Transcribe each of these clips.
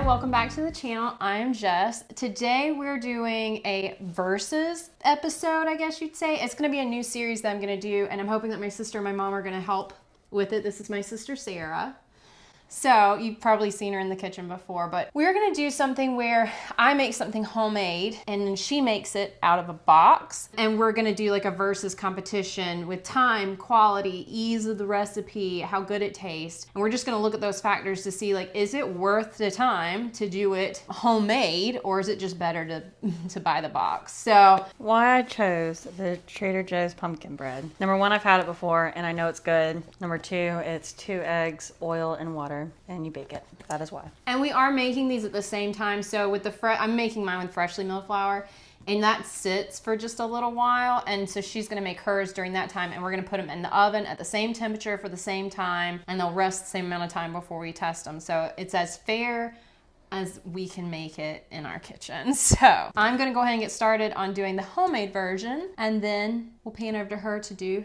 welcome back to the channel. I'm Jess. Today we're doing a versus episode, I guess you'd say. It's gonna be a new series that I'm gonna do, and I'm hoping that my sister and my mom are gonna help with it. This is my sister, Sarah. So you've probably seen her in the kitchen before, but we're gonna do something where I make something homemade and then she makes it out of a box. And we're gonna do like a versus competition with time, quality, ease of the recipe, how good it tastes. And we're just gonna look at those factors to see, like, is it worth the time to do it homemade, or is it just better to buy the box? So why I chose the Trader Joe's pumpkin bread. Number one, I've had it before and I know it's good. Number two, it's 2 eggs, oil, and water. And you bake it. That is why. And we are making these at the same time. So with I'm making mine with freshly milled flour, and that sits for just a little while. And so she's gonna make hers during that time, and we're gonna put them in the oven at the same temperature for the same time, and they'll rest the same amount of time before we test them. So it's as fair as we can make it in our kitchen. So I'm gonna go ahead and get started on doing the homemade version, and then we'll pan over to her to do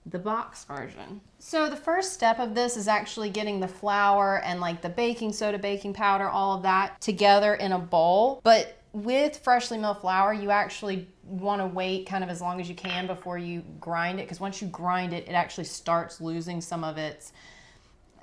the box version. So the first step of this is actually getting the flour and like the baking soda, baking powder, all of that together in a bowl. But with freshly milled flour, you actually want to wait kind of as long as you can before you grind it, because once you grind it, it actually starts losing some of its,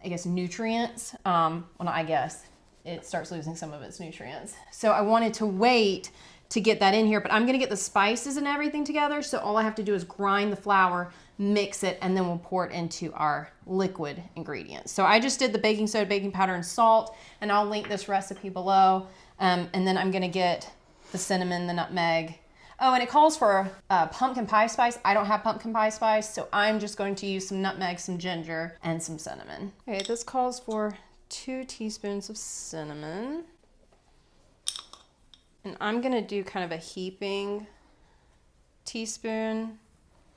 I guess, nutrients. Well, not I guess, it starts losing some of its nutrients. So I wanted to wait to get that in here, but I'm gonna get the spices and everything together. So all I have to do is grind the flour, mix it, and then we'll pour it into our liquid ingredients. So I just did the baking soda, baking powder, and salt, and I'll link this recipe below. And then I'm gonna get the cinnamon, the nutmeg. Oh, and it calls for pumpkin pie spice. I don't have pumpkin pie spice, so I'm just going to use some nutmeg, some ginger, and some cinnamon. Okay, this calls for 2 teaspoons of cinnamon. And I'm gonna do kind of a heaping teaspoon,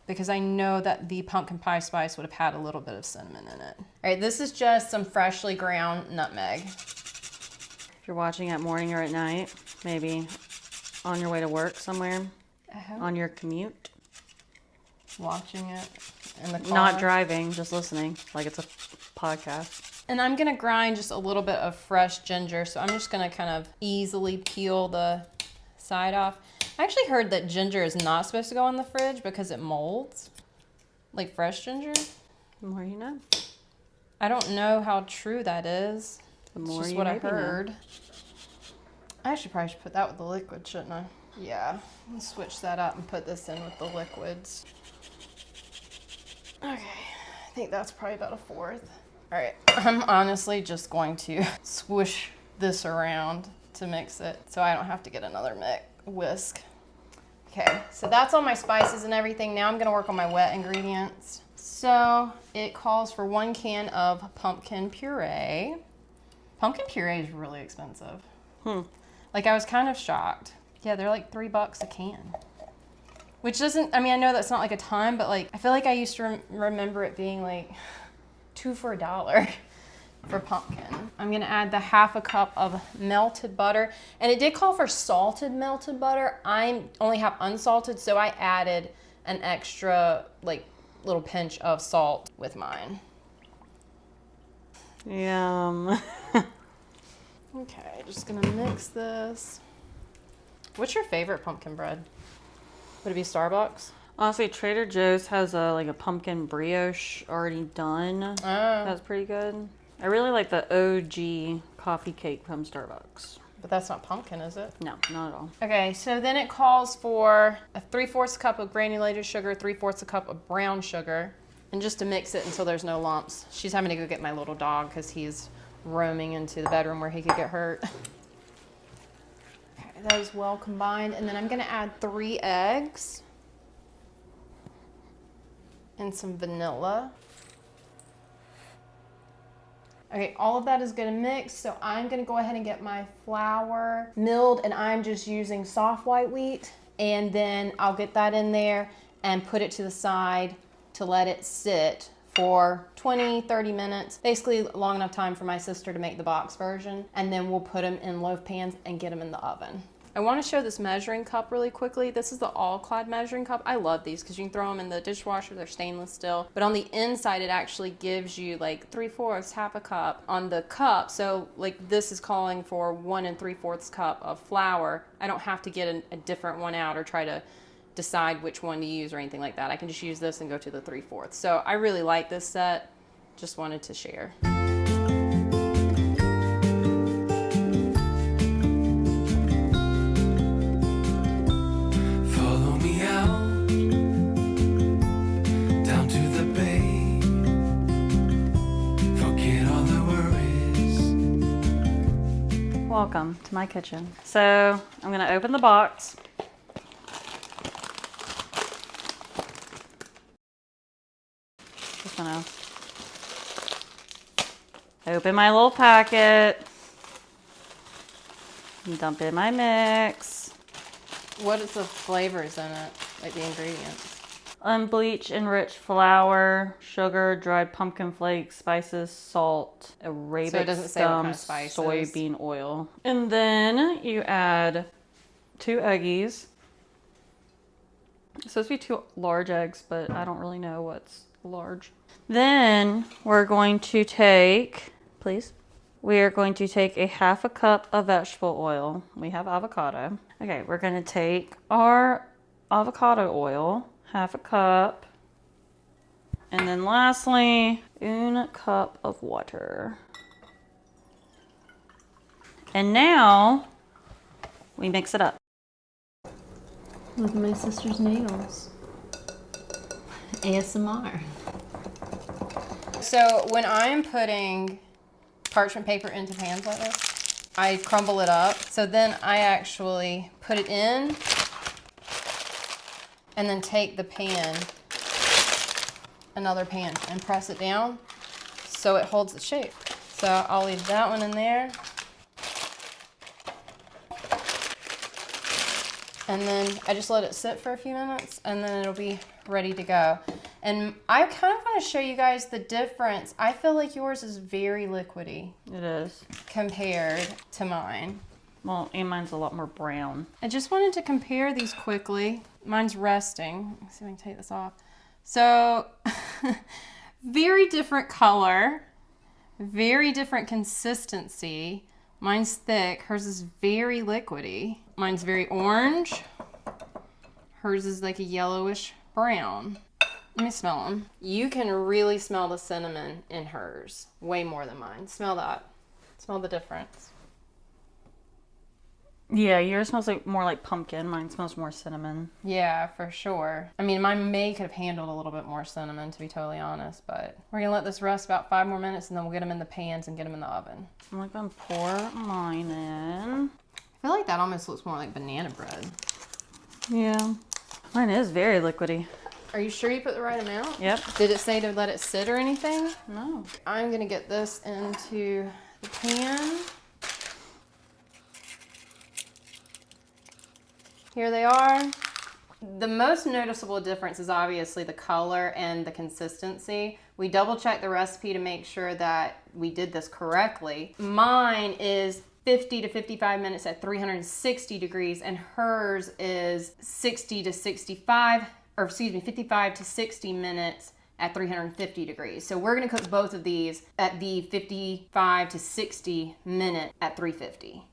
because I know that the pumpkin pie spice would have had a little bit of cinnamon in it. All right, this is just some freshly ground nutmeg. If you're watching at morning or at night, maybe on your way to work somewhere, on your commute. Watching it in the car. Not driving, just listening, like it's a podcast. And I'm gonna grind just a little bit of fresh ginger, so I'm just gonna kind of easily peel the side off. I actually heard that ginger is not supposed to go in the fridge because it molds, like fresh ginger. The more you know. I don't know how true that is. The more it's just you what I maybe heard. know. I actually probably should put that with the liquid, shouldn't I? Yeah, let's switch that up and put this in with the liquids. Okay, I think that's probably about 1/4. All right, I'm honestly just going to swish this around to mix it so I don't have to get another whisk. Okay, so that's all my spices and everything. Now I'm gonna work on my wet ingredients. So it calls for 1 can of pumpkin puree. Pumpkin puree is really expensive. Like, I was kind of shocked. Yeah, they're like $3 a can. Which doesn't, I mean, I know that's not like a ton, but like, I feel like I used to remember it being like 2 for $1 for pumpkin. I'm gonna add the 1/2 cup of melted butter. And it did call for salted melted butter. I only have unsalted, so I added an extra like little pinch of salt with mine. Yum. Okay, just gonna mix this. What's your favorite pumpkin bread? Would it be Starbucks? Honestly, Trader Joe's has a pumpkin brioche already done. Oh. That's pretty good. I really like the OG coffee cake from Starbucks. But that's not pumpkin, is it? No, not at all. Okay, so then it calls for a 3/4 cup of granulated sugar, 3/4 cup of brown sugar, and just to mix it until there's no lumps. She's having to go get my little dog because he's roaming into the bedroom where he could get hurt. Okay, that is well combined. And then I'm gonna add 3 eggs and some vanilla. Okay, all of that is gonna mix, so I'm gonna go ahead and get my flour milled, and I'm just using soft white wheat, and then I'll get that in there and put it to the side to let it sit for 20, 30 minutes, basically long enough time for my sister to make the box version, and then we'll put them in loaf pans and get them in the oven. I want to show this measuring cup really quickly. This is the All-Clad measuring cup. I love these because you can throw them in the dishwasher. They're stainless still. But on the inside, it actually gives you like 3/4, half a cup on the cup. So like this is calling for 1 3/4 cup of flour. I don't have to get a different one out or try to decide which one to use or anything like that. I can just use this and go to the 3/4. So I really like this set. Just wanted to share. Welcome to my kitchen. So I'm gonna open the box. Just gonna open my little packet. And dump in my mix. What is the flavors in it? Like the ingredients? Unbleached enriched flour, sugar, dried pumpkin flakes, spices, salt, Arabic So it doesn't say what kind of scum, spices. soybean oil. And then you add 2 eggies. It's supposed to be 2 large eggs, but I don't really know what's large. Then we're going to take, please. We are going to take a half a cup of vegetable oil. We have avocado. Okay, we're going to take our avocado oil, half a cup. And then lastly, 1 cup of water. And now we mix it up. Look at my sister's nails. ASMR. So when I'm putting parchment paper into pans like this, I crumble it up. So then I actually put it in and then take the pan, another pan, and press it down so it holds its shape. So I'll leave that one in there. And then I just let it sit for a few minutes and then it'll be ready to go. And I kind of want to show you guys the difference. I feel like yours is very liquidy. It is. Compared to mine. Well, and mine's a lot more brown. I just wanted to compare these quickly. Mine's resting. Let's see if I can take this off. So, very different color, very different consistency. Mine's thick, hers is very liquidy. Mine's very orange. Hers is like a yellowish brown. Let me smell them. You can really smell the cinnamon in hers, way more than mine. Smell that. Smell the difference. Yeah, yours smells like more like pumpkin. Mine smells more cinnamon. Yeah, for sure. I mean, mine may could have handled a little bit more cinnamon, to be totally honest, but we're gonna let this rest about 5 more minutes and then we'll get them in the pans and get them in the oven. I'm gonna pour mine in. I feel like that almost looks more like banana bread. Yeah. Mine is very liquidy. Are you sure you put the right amount? Yep. Did it say to let it sit or anything? No. I'm gonna get this into the pan. Here they are. The most noticeable difference is obviously the color and the consistency. We double checked the recipe to make sure that we did this correctly. Mine is 50 to 55 minutes at 360 degrees and hers is 55 to 60 minutes at 350 degrees. So we're gonna cook both of these at the 55 to 60 minute at 350.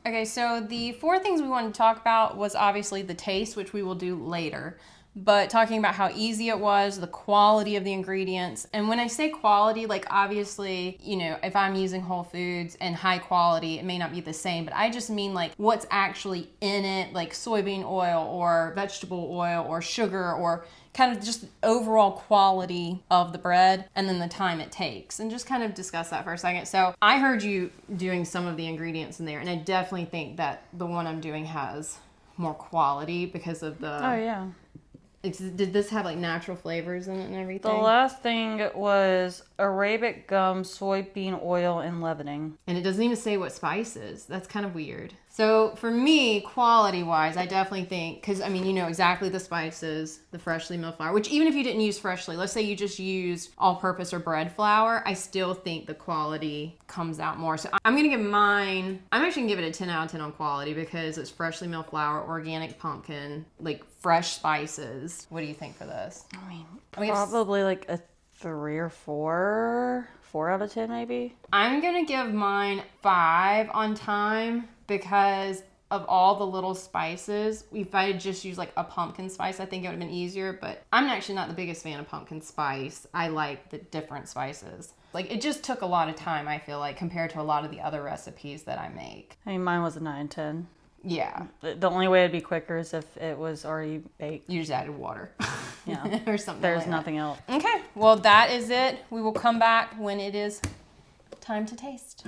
Okay, so the 4 things we wanted to talk about was obviously the taste, which we will do later, but talking about how easy it was, the quality of the ingredients. And when I say quality, like obviously, you know, if I'm using Whole Foods and high quality, it may not be the same, but I just mean like what's actually in it, like soybean oil or vegetable oil or sugar or kind of just overall quality of the bread and then the time it takes, and just kind of discuss that for a second. So I heard you doing some of the ingredients in there, and I definitely think that the one I'm doing has more quality because of the... Oh, yeah. Did this have like natural flavors in it and everything? The last thing was Arabic gum, soybean oil, and leavening. And it doesn't even say what spices. That's kind of weird. So for me, quality-wise, I definitely think, because, I mean, you know exactly the spices, the freshly milled flour, which even if you didn't use freshly, let's say you just used all-purpose or bread flour, I still think the quality comes out more. So I'm going to give mine, I'm actually going to give it a 10 out of 10 on quality because it's freshly milled flour, organic pumpkin, like fresh spices. What do you think for this? I mean, mean, probably like a 3 or 4. 4 out of 10 maybe. I'm going to give mine 5 on time because of all the little spices. If I had just used like a pumpkin spice, I think it would have been easier, but I'm actually not the biggest fan of pumpkin spice. I like the different spices. Like, it just took a lot of time, I feel like, compared to a lot of the other recipes that I make. I mean, mine was a 9-10. Yeah. The only way it'd be quicker is if it was already baked. You just added water. Yeah. Or something There's like that. nothing else. Okay, well, that is it. We will come back when it is time to taste.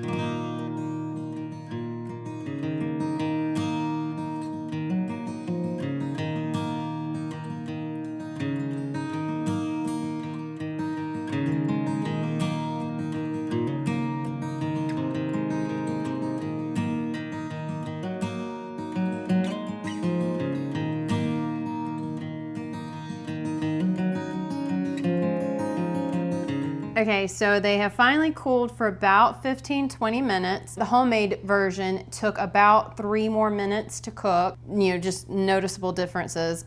Okay, so they have finally cooled for about 15-20 minutes. The homemade version took about 3 more minutes to cook. You know, just noticeable differences.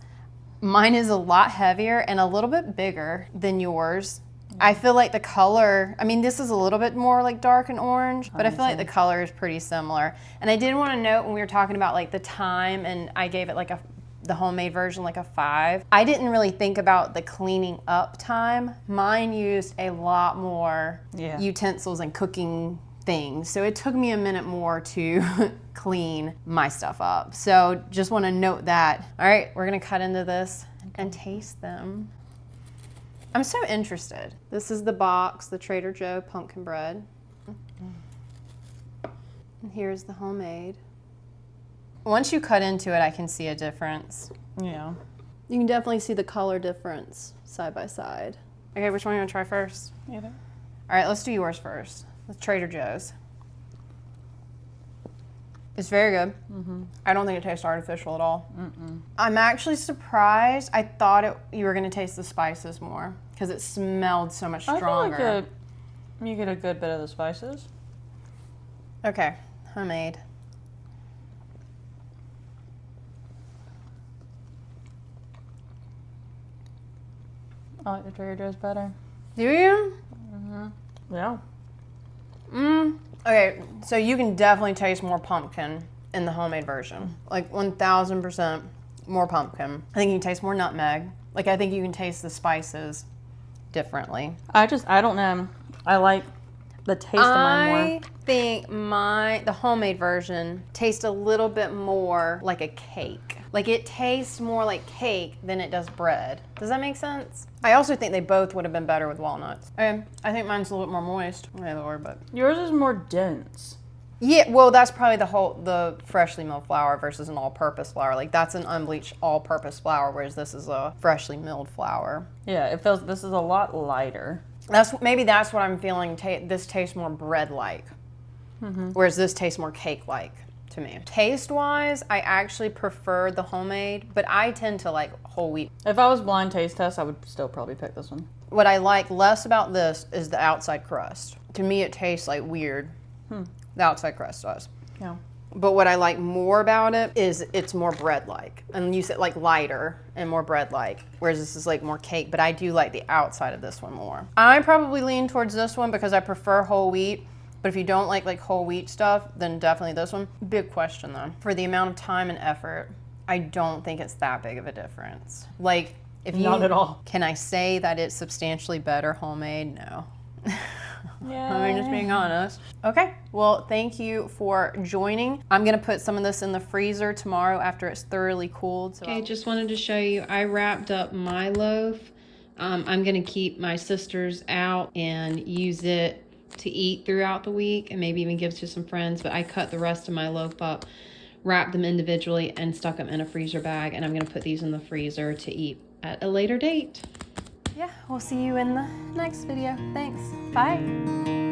Mine is a lot heavier and a little bit bigger than yours. I feel like the color, I mean, this is a little bit more like dark and orange, but I feel like the color is pretty similar. And I did want to note when we were talking about like the time, and I gave it like the homemade version like a 5. I didn't really think about the cleaning up time. Mine used a lot more utensils and cooking things. So it took me a minute more to clean my stuff up. So just want to note that. All right, we're going to cut into this and taste them. I'm so interested. This is the box, the Trader Joe pumpkin bread. And here's the homemade. Once you cut into it, I can see a difference. Yeah. You can definitely see the color difference side by side. Okay, which one are you gonna try first? Either. All right, let's do yours first. The Trader Joe's. It's very good. Mm-hmm. I don't think it tastes artificial at all. Mm-mm. I'm actually surprised. I thought you were gonna taste the spices more because it smelled so much stronger. I feel like you get a good bit of the spices. Okay, homemade. I like the Trader Joe's better. Do you? Mm-hmm. Yeah. Okay, so you can definitely taste more pumpkin in the homemade version. Like 1000% more pumpkin. I think you can taste more nutmeg. Like, I think you can taste the spices differently. I don't know. I like the taste of mine more. I think the homemade version tastes a little bit more like a cake. Like, it tastes more like cake than it does bread. Does that make sense? I also think they both would have been better with walnuts. I think mine's a little bit more moist. But yours is more dense. Yeah, well, that's probably the freshly milled flour versus an all-purpose flour. Like, that's an unbleached all-purpose flour, whereas this is a freshly milled flour. Yeah, this is a lot lighter. Maybe that's what I'm feeling. This tastes more bread-like, whereas this tastes more cake-like to me. Taste-wise, I actually prefer the homemade, but I tend to like whole wheat. If I was blind taste test, I would still probably pick this one. What I like less about this is the outside crust. To me, it tastes like weird. The outside crust does. Yeah. But what I like more about it is it's more bread-like. And you said like lighter and more bread-like, whereas this is like more cake, but I do like the outside of this one more. I probably lean towards this one because I prefer whole wheat, but if you don't like whole wheat stuff, then definitely this one. Big question though. For the amount of time and effort, I don't think it's that big of a difference. Like, if you... Not at all. Can I say that it's substantially better homemade? No. Yeah. I'm just being honest. Okay, well, thank you for joining. I'm gonna put some of this in the freezer tomorrow after it's thoroughly cooled. So just wanted to show you, I wrapped up my loaf. I'm gonna keep my sister's out and use it to eat throughout the week and maybe even give to some friends, but I cut the rest of my loaf up, wrapped them individually, and stuck them in a freezer bag, and I'm gonna put these in the freezer to eat at a later date. yeah, we'll see you in the next video. Thanks. Bye.